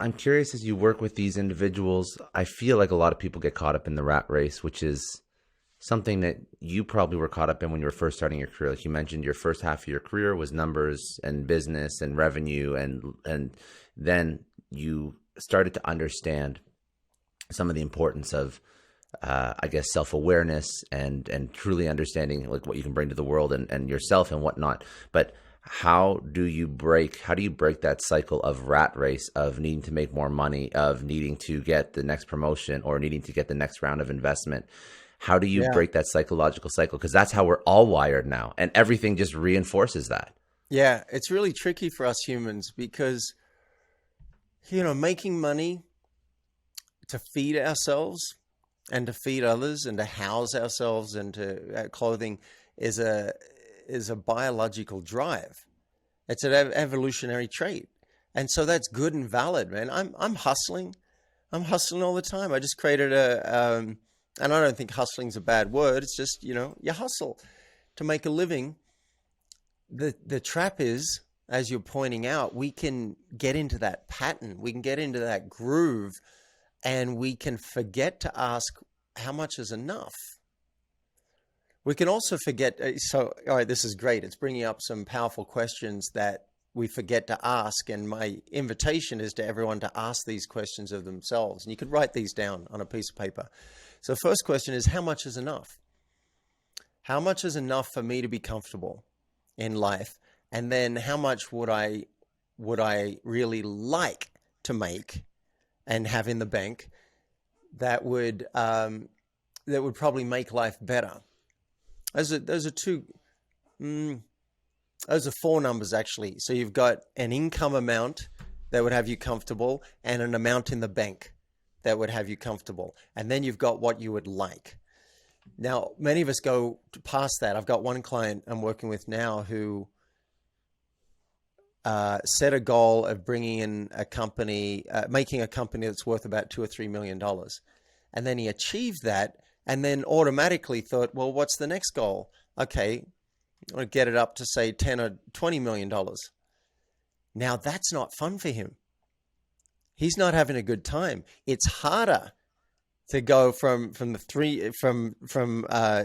I'm curious, as you work with these individuals, I feel like a lot of people get caught up in the rat race, which is something that you probably were caught up in when you were first starting your career. Like you mentioned, your first half of your career was numbers and business and revenue, and then you started to understand some of the importance of, I guess, self-awareness and truly understanding like what you can bring to the world and yourself and whatnot. But how do you break that cycle of rat race, of needing to make more money, of needing to get the next promotion or needing to get the next round of investment? How do you Yeah. break that psychological cycle? Because that's how we're all wired now, and everything just reinforces that. Yeah. It's really tricky for us humans because, making money to feed ourselves and to feed others and to house ourselves and to clothing is a biological drive. It's an evolutionary trait. And so that's good and valid, man. I'm hustling. I'm hustling all the time. I just created and I don't think hustling's a bad word. It's just, you hustle to make a living. The trap is, as you're pointing out, we can get into that pattern. We can get into that groove and we can forget to ask how much is enough. We can also forget. So, all right, this is great. It's bringing up some powerful questions that we forget to ask. And my invitation is to everyone to ask these questions of themselves. And you could write these down on a piece of paper. So first question is, how much is enough? How much is enough for me to be comfortable in life? And then how much would I really like to make and have in the bank that would probably make life better? Those are four numbers actually. So you've got an income amount that would have you comfortable and an amount in the bank that would have you comfortable. And then you've got what you would like. Now, many of us go past that. I've got one client I'm working with now who set a goal of bringing in a company, making a company that's worth about $2 or $3 million. And then he achieved that and then automatically thought, well, what's the next goal? Okay, I'll get it up to say 10 or $20 million. Now that's not fun for him. He's not having a good time. It's harder to go from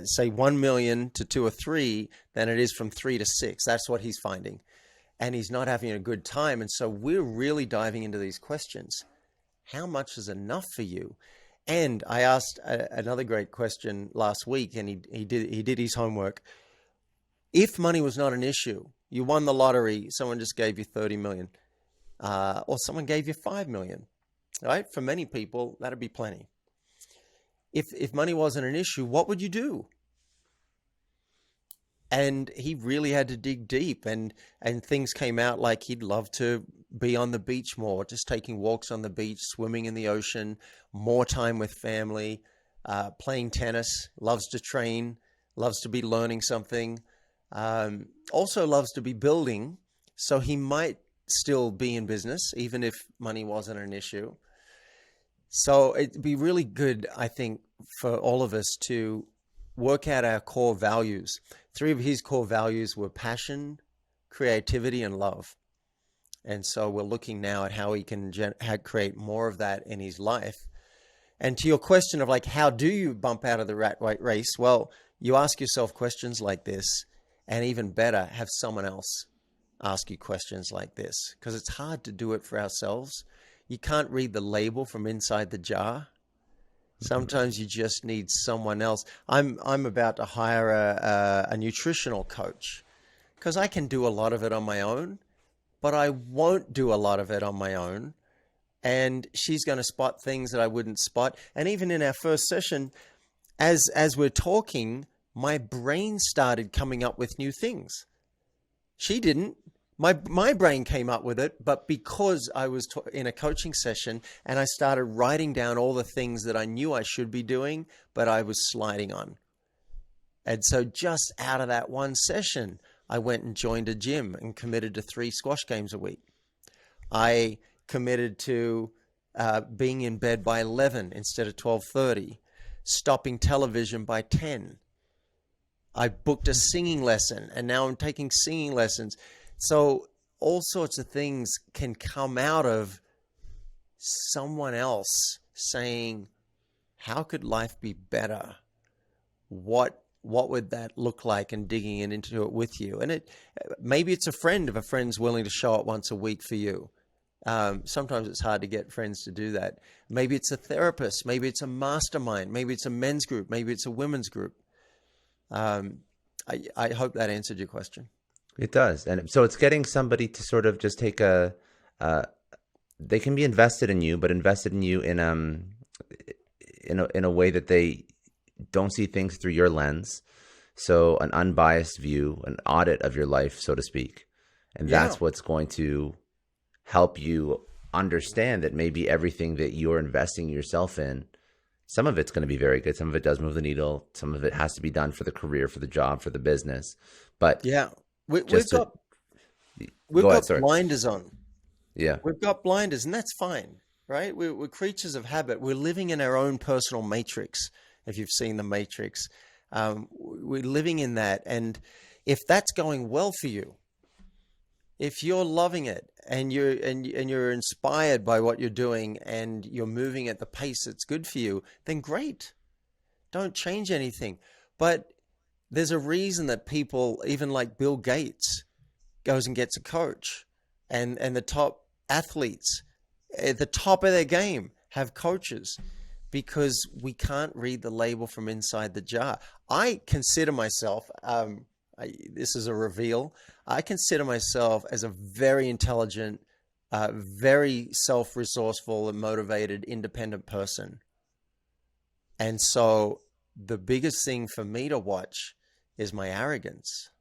say 1 million to 2 or 3 than it is from 3 to 6. That's what he's finding. And he's not having a good time. And so we're really diving into these questions. How much is enough for you? And I asked another great question last week, and he did his homework. If money was not an issue, you won the lottery, someone just gave you 30 million, or someone gave you 5 million, right? For many people, that'd be plenty. If money wasn't an issue, what would you do? And he really had to dig deep, and things came out like he'd love to be on the beach more, just taking walks on the beach, swimming in the ocean, more time with family, playing tennis, loves to train, loves to be learning something, also loves to be building. So he might still be in business, even if money wasn't an issue. So it'd be really good, I think, for all of us to work out our core values. 3 of his core values were passion, creativity, and love. And so we're looking now at how he can create more of that in his life. And to your question of like, how do you bump out of the rat race? Well, you ask yourself questions like this, and even better, have someone else ask you questions like this, because it's hard to do it for ourselves. You can't read the label from inside the jar. Sometimes you just need someone else. I'm about to hire a nutritional coach because I can do a lot of it on my own, but I won't do a lot of it on my own. And she's going to spot things that I wouldn't spot. And even in our first session, as we're talking, my brain started coming up with new things. She didn't. My brain came up with it, but because I was in a coaching session and I started writing down all the things that I knew I should be doing, but I was sliding on. And so just out of that one session, I went and joined a gym and committed to 3 squash games a week. I committed to being in bed by 11 instead of 12:30, stopping television by 10. I booked a singing lesson, and now I'm taking singing lessons. So all sorts of things can come out of someone else saying, how could life be better? What would that look like, and digging into it with you? And maybe it's a friend, if a friend's willing to show up once a week for you. Sometimes it's hard to get friends to do that. Maybe it's a therapist, maybe it's a mastermind, maybe it's a men's group, maybe it's a women's group. I hope that answered your question. It does. And so it's getting somebody to sort of just take they can be invested in you, but invested in you in a way that they don't see things through your lens. So an unbiased view, an audit of your life, so to speak. And that's what's going to help you understand that maybe everything that you're investing yourself in, some of it's going to be very good. Some of it does move the needle. Some of it has to be done for the career, for the job, for the business. But we've got blinders on. Yeah. We've got blinders, and that's fine, right? We're creatures of habit. We're living in our own personal matrix. If you've seen the Matrix, we're living in that. And if that's going well for you, if you're loving it and you're inspired by what you're doing and you're moving at the pace that's good for you, then great. Don't change anything. But there's a reason that people, even like Bill Gates, goes and gets a coach, and the top athletes at the top of their game have coaches, because we can't read the label from inside the jar. I consider myself, this is a reveal, I consider myself as a very intelligent, very self-resourceful and motivated, independent person. And so the biggest thing for me to watch is my arrogance.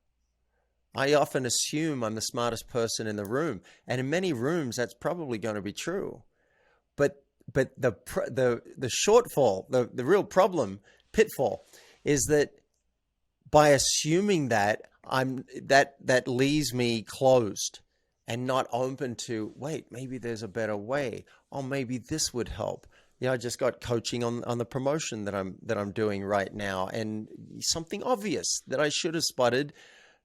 I often assume I'm the smartest person in the room, and in many rooms that's probably going to be true. But the shortfall, the real problem, pitfall, is that by assuming that that leaves me closed and not open to, wait, maybe there's a better way. Oh, maybe this would help. I just got coaching on the promotion that I'm doing right now, and something obvious that I should have spotted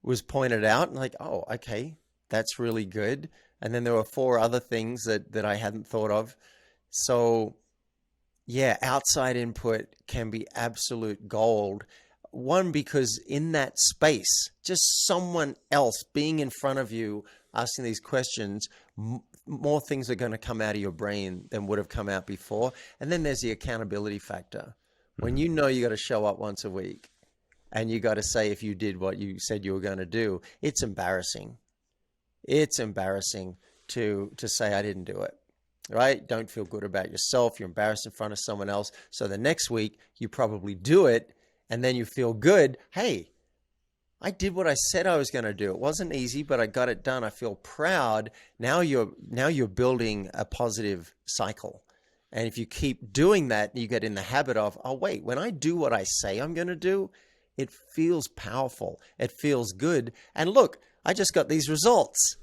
was pointed out, and like, oh, okay, that's really good. And then there were 4 other things that I hadn't thought of. So yeah, outside input can be absolute gold. One, because in that space, just someone else being in front of you, asking these questions, more things are going to come out of your brain than would have come out before. And then there's the accountability factor. When you know you got to show up once a week, and you got to say if you did what you said you were going to do, it's embarrassing. It's embarrassing to say I didn't do it, right? Don't feel good about yourself. You're embarrassed in front of someone else. So the next week you probably do it, and then you feel good. Hey, I did what I said I was going to do. It wasn't easy, but I got it done. I feel proud. Now you're building a positive cycle. And if you keep doing that, you get in the habit of, oh wait, when I do what I say I'm going to do, it feels powerful. It feels good. And look, I just got these results.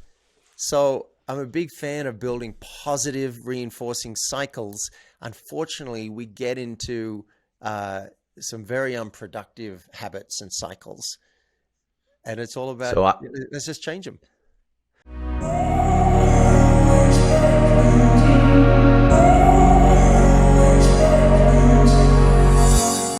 So I'm a big fan of building positive reinforcing cycles. Unfortunately, we get into some very unproductive habits and cycles. And it's all about, let's just change them.